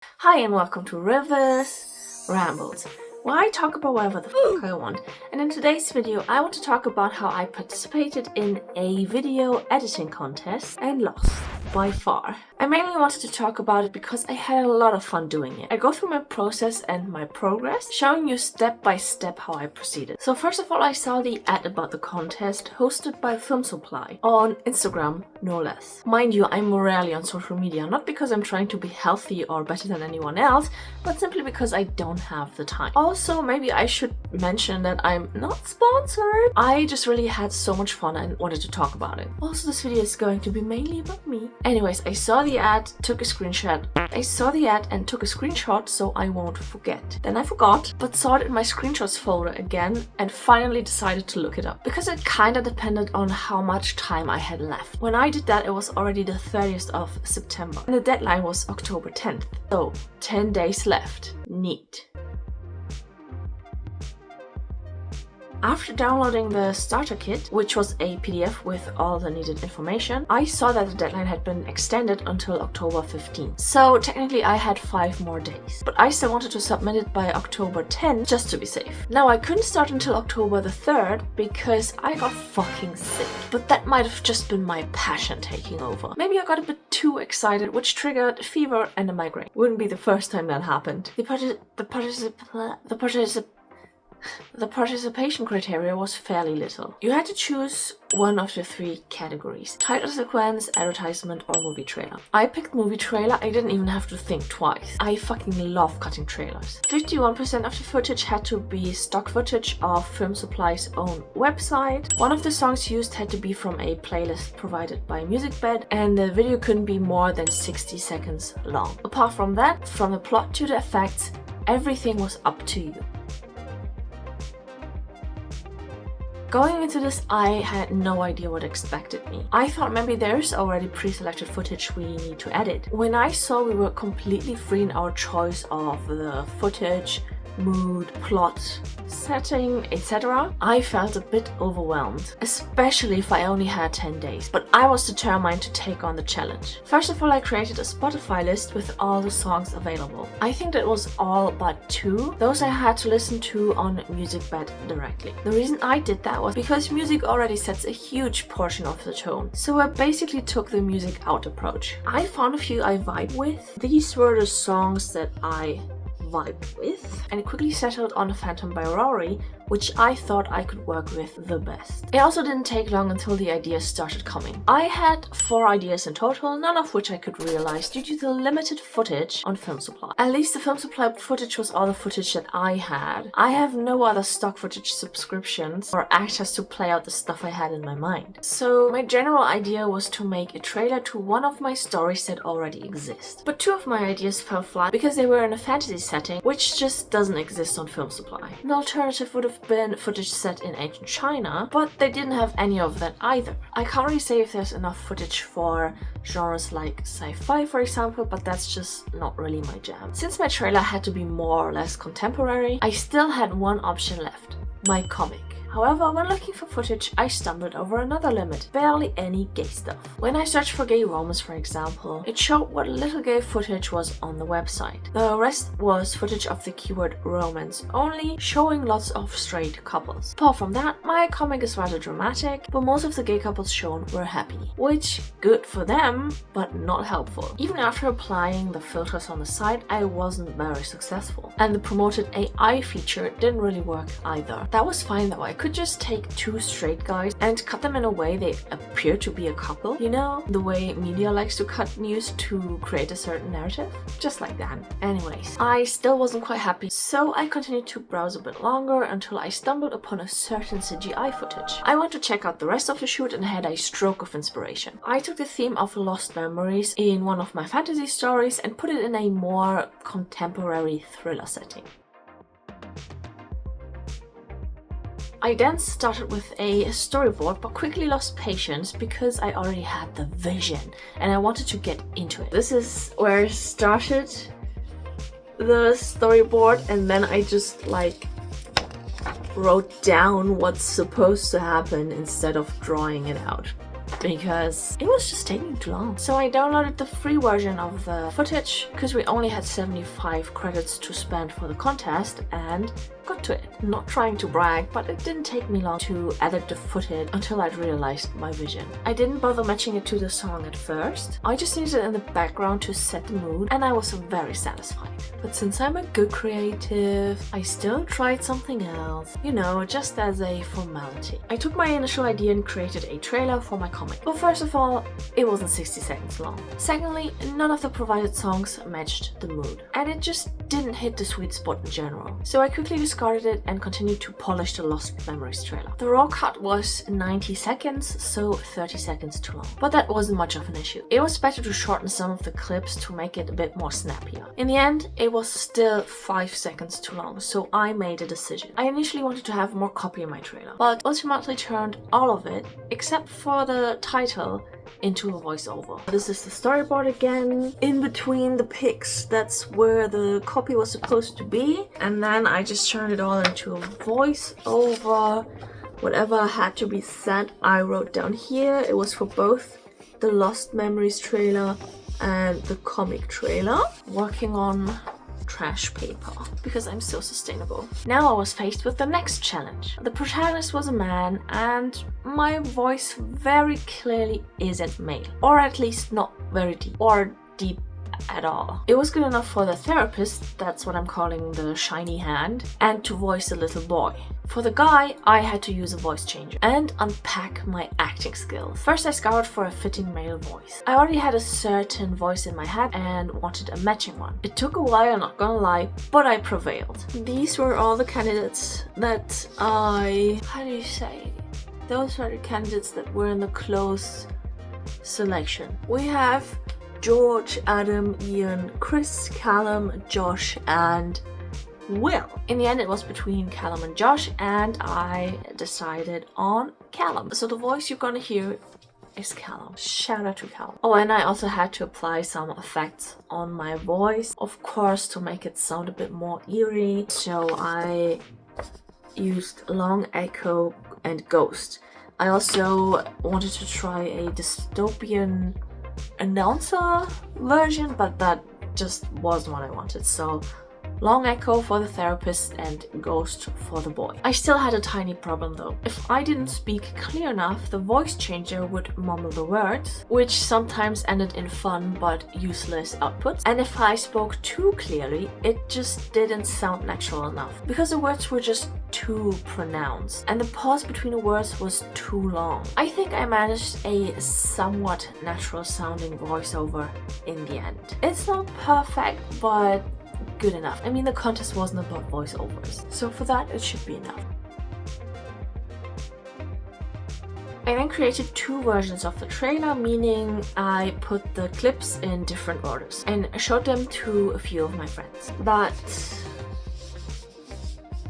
Hi and welcome to Ryvis Rambles, where I talk about whatever the fuck I want. And in today's video I want to talk about how I participated in a video editing contest and lost by far. I mainly wanted to talk about it because I had a lot of fun doing it. I go through my process and my progress, showing you step by step how I proceeded. So first of all, I saw the ad about the contest hosted by filmsupply on Instagram, no less. Mind you, I'm rarely on social media, not because I'm trying to be healthy or better than anyone else, but simply because I don't have the time. Also, maybe I should mention that I'm not sponsored. I just really had so much fun and wanted to talk about it. Also, this video is going to be mainly about me. Anyways, I saw the ad, took a screenshot. So I won't forget. Then I forgot, but saw it in my screenshots folder again and finally decided to look it up. Because it kinda depended on how much time I had left. When I did that, it was already the 30th of September. And the deadline was October 10th. So, 10 days left. Neat. After downloading the starter kit, which was a PDF with all the needed information, I saw that the deadline had been extended until October 15th. So technically I had 5 more days. But I still wanted to submit it by October 10th just to be safe. Now I couldn't start until October the 3rd because I got fucking sick. But that might have just been my passion taking over. Maybe I got a bit too excited, which triggered fever and a migraine. Wouldn't be the first time that happened. The participation criteria was fairly little. You had to choose one of the 3 categories: title sequence, advertisement, or movie trailer. I picked movie trailer. I didn't even have to think twice. I fucking love cutting trailers. 51% of the footage had to be stock footage of Film Supply's own website. One of the songs used had to be from a playlist provided by MusicBed, and the video couldn't be more than 60 seconds long. Apart from that, from the plot to the effects, everything was up to you. Going into this, I had no idea what expected me. I thought maybe there's already pre-selected footage we need to edit. When I saw we were completely free in our choice of the footage, mood, plot, setting, etc., I felt a bit overwhelmed, especially if I only had 10 days. But I was determined to take on the challenge. First of all, I created a Spotify list with all the songs available. I think that was all but 2. Those I had to listen to on MusicBed directly. The reason I did that was because music already sets a huge portion of the tone. So I basically took the music out approach. I found a few I vibe with. These were the songs that I vibe with, and quickly settled on Phantom by Rory, which I thought I could work with the best. It also didn't take long until the ideas started coming. I had 4 ideas in total, none of which I could realize due to the limited footage on Film Supply. At least the Film Supply footage was all the footage that I had. I have no other stock footage subscriptions or access to play out the stuff I had in my mind. So my general idea was to make a trailer to one of my stories that already exist. But 2 of my ideas fell flat because they were in a fantasy setting, which just doesn't exist on Film Supply. An alternative would have been footage set in ancient China, but they didn't have any of that either. I can't really say if there's enough footage for genres like sci-fi, for example, but that's just not really my jam. Since my trailer had to be more or less contemporary, I still had one option left: my comic. However, when looking for footage, I stumbled over another limit: barely any gay stuff. When I searched for gay romance, for example, it showed what little gay footage was on the website. The rest was footage of the keyword romance only, showing lots of straight couples. Apart from that, my comic is rather dramatic, but most of the gay couples shown were happy. Which, good for them, but not helpful. Even after applying the filters on the site, I wasn't very successful. And the promoted AI feature didn't really work either. That was fine though. I could just take 2 straight guys and cut them in a way they appear to be a couple. You know, the way media likes to cut news to create a certain narrative? Just like that. Anyways, I still wasn't quite happy, so I continued to browse a bit longer until I stumbled upon a certain CGI footage. I went to check out the rest of the shoot and had a stroke of inspiration. I took the theme of lost memories in one of my fantasy stories and put it in a more contemporary thriller setting. I then started with a storyboard, but quickly lost patience because I already had the vision and I wanted to get into it. This is where I started the storyboard, and then I just wrote down what's supposed to happen instead of drawing it out. because it was just taking too long. So I downloaded the free version of the footage because we only had 75 credits to spend for the contest and got to it. Not trying to brag, but it didn't take me long to edit the footage until I'd realized my vision. I didn't bother matching it to the song at first. I just needed it in the background to set the mood and I was very satisfied. But since I'm a good creative, I still tried something else, you know, just as a formality. I took my initial idea and created a trailer for my comic. Well, first of all, it wasn't 60 seconds long. Secondly, none of the provided songs matched the mood. And it just didn't hit the sweet spot in general. So I quickly discarded it and continued to polish the Lost Memories trailer. The raw cut was 90 seconds, so 30 seconds too long. But that wasn't much of an issue. It was better to shorten some of the clips to make it a bit more snappier. In the end, it was still 5 seconds too long, so I made a decision. I initially wanted to have more copy in my trailer, but ultimately turned all of it, except for the title, into a voiceover. This is the storyboard again. In between the pics, that's where the copy was supposed to be. And then I just turned it all into a voiceover. Whatever had to be said, I wrote down here. It was for both the Lost Memories trailer and the comic trailer. Working on trash paper because I'm so sustainable. Now I was faced with the next challenge. The protagonist was a man and my voice very clearly isn't male, or at least not very deep or deep at all. It was good enough for the therapist, that's what I'm calling the shiny hand, and to voice the little boy. For the guy, I had to use a voice changer and unpack my acting skills. First, I scoured for a fitting male voice. I already had a certain voice in my head and wanted a matching one. It took a while, not gonna lie, but I prevailed. These were all the candidates that those were the candidates that were in the close selection. We have George, Adam, Ian, Chris, Callum, Josh, and Will. In the end, it was between Callum and Josh, and I decided on Callum. So the voice you're gonna hear is Callum. Shout out to Callum. Oh, and I also had to apply some effects on my voice, of course, to make it sound a bit more eerie. So I used long echo and ghost. I also wanted to try a dystopian announcer version, but that just wasn't what I wanted. So long echo for the therapist and ghost for the boy. I still had a tiny problem though. If I didn't speak clear enough, the voice changer would mumble the words, which sometimes ended in fun but useless outputs. And if I spoke too clearly, it just didn't sound natural enough because the words were just too pronounced and the pause between the words was too long. I think I managed a somewhat natural sounding voiceover in the end. It's not perfect, but good enough. I mean, the contest wasn't about voiceovers, so for that it should be enough. I then created 2 versions of the trailer, meaning I put the clips in different orders and showed them to a few of my friends. That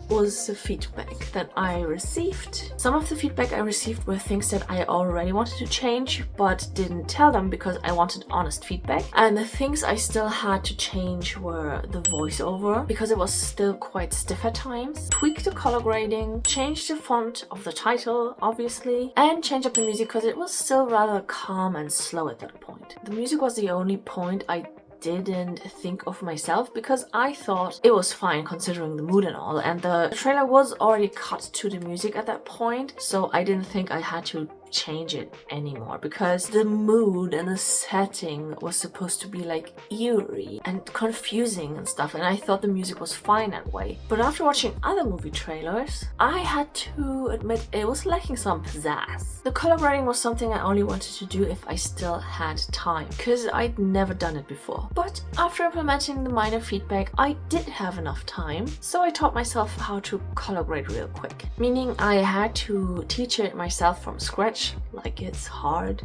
was the feedback that I received. Some of the feedback I received were things that I already wanted to change but didn't tell them because I wanted honest feedback. And the things I still had to change were the voiceover because it was still quite stiff at times, tweak the color grading, change the font of the title obviously, and change up the music because it was still rather calm and slow at that point. The music was the only point I didn't think of myself because I thought it was fine considering the mood and all, and the trailer was already cut to the music at that point, so I didn't think I had to change it anymore because the mood and the setting was supposed to be like eerie and confusing and stuff, and I thought the music was fine that way. But after watching other movie trailers, I had to admit it was lacking some pizzazz. The color grading was something I only wanted to do if I still had time because I'd never done it before. But after implementing the minor feedback, I did have enough time, so I taught myself how to color grade real quick, meaning I had to teach it myself from scratch. Like it's hard.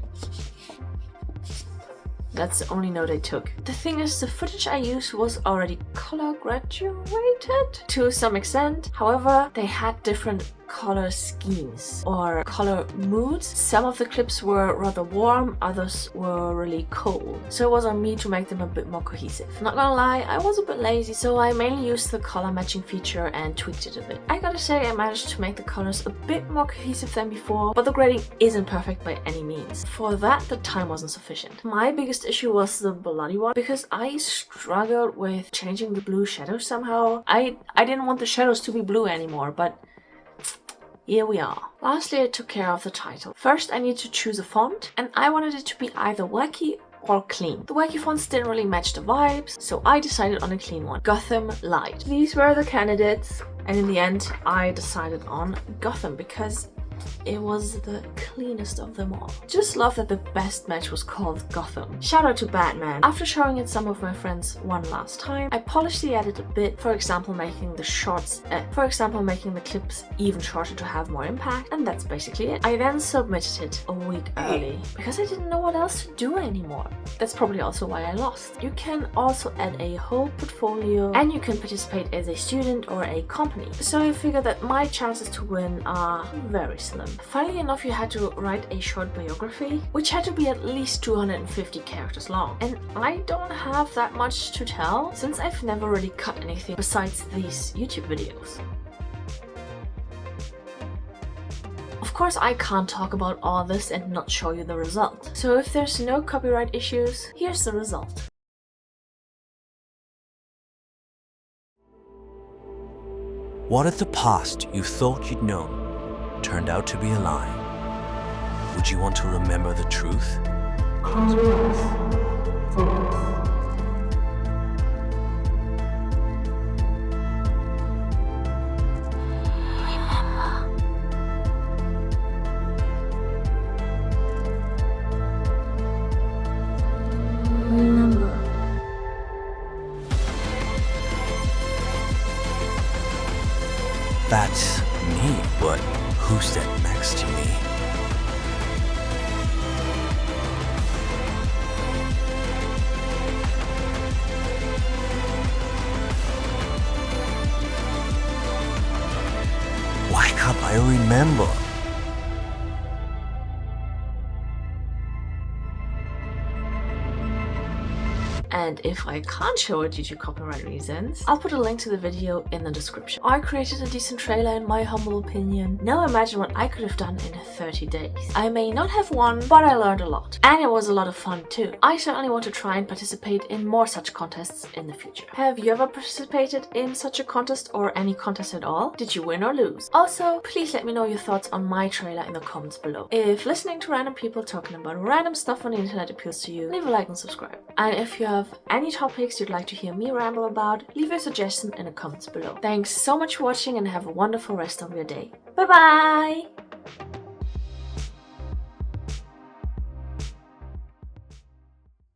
That's the only note I took. The thing is, the footage I used was already color graduated to some extent. However, they had different color schemes or color moods. Some of the clips were rather warm, others were really cold. So it was on me to make them a bit more cohesive. Not gonna lie, I was a bit lazy, so I mainly used the color matching feature and tweaked it a bit. I gotta say I managed to make the colors a bit more cohesive than before, but the grading isn't perfect by any means. For that, the time wasn't sufficient. My biggest issue was the bloody one, because I struggled with changing the blue shadows somehow. I didn't want the shadows to be blue anymore, but here we are. Lastly, I took care of the title. First, I need to choose a font, and I wanted it to be either wacky or clean. The wacky fonts didn't really match the vibes, so I decided on a clean one. Gotham Light. These were the candidates, and in the end, I decided on Gotham because it was the cleanest of them all. Just love that the best match was called Gotham. Shout out to Batman. After showing it some of my friends one last time, I polished the edit a bit, for example making the clips even shorter to have more impact, and that's basically it. I then submitted it a week early because I didn't know what else to do anymore. That's probably also why I lost. You can also add a whole portfolio and you can participate as a student or a company. So I figured that my chances to win are very slim. Funnily enough, you had to write a short biography, which had to be at least 250 characters long. And I don't have that much to tell, since I've never really cut anything besides these YouTube videos. Of course, I can't talk about all this and not show you the result. So if there's no copyright issues, here's the result. What if the past you thought you'd known turned out to be a lie? Would you want to remember the truth? Close your eyes. Focus. Remember. That's me, but who's that next to me? Why can't I remember? And if I can't show it due to copyright reasons, I'll put a link to the video in the description. I created a decent trailer in my humble opinion. Now imagine what I could have done in 30 days. I may not have won, but I learned a lot. And it was a lot of fun too. I certainly want to try and participate in more such contests in the future. Have you ever participated in such a contest or any contest at all? Did you win or lose? Also, please let me know your thoughts on my trailer in the comments below. If listening to random people talking about random stuff on the internet appeals to you, leave a like and subscribe. And if you have any topics you'd like to hear me ramble about, leave a suggestion in the comments below. Thanks so much for watching and have a wonderful rest of your day. Bye bye!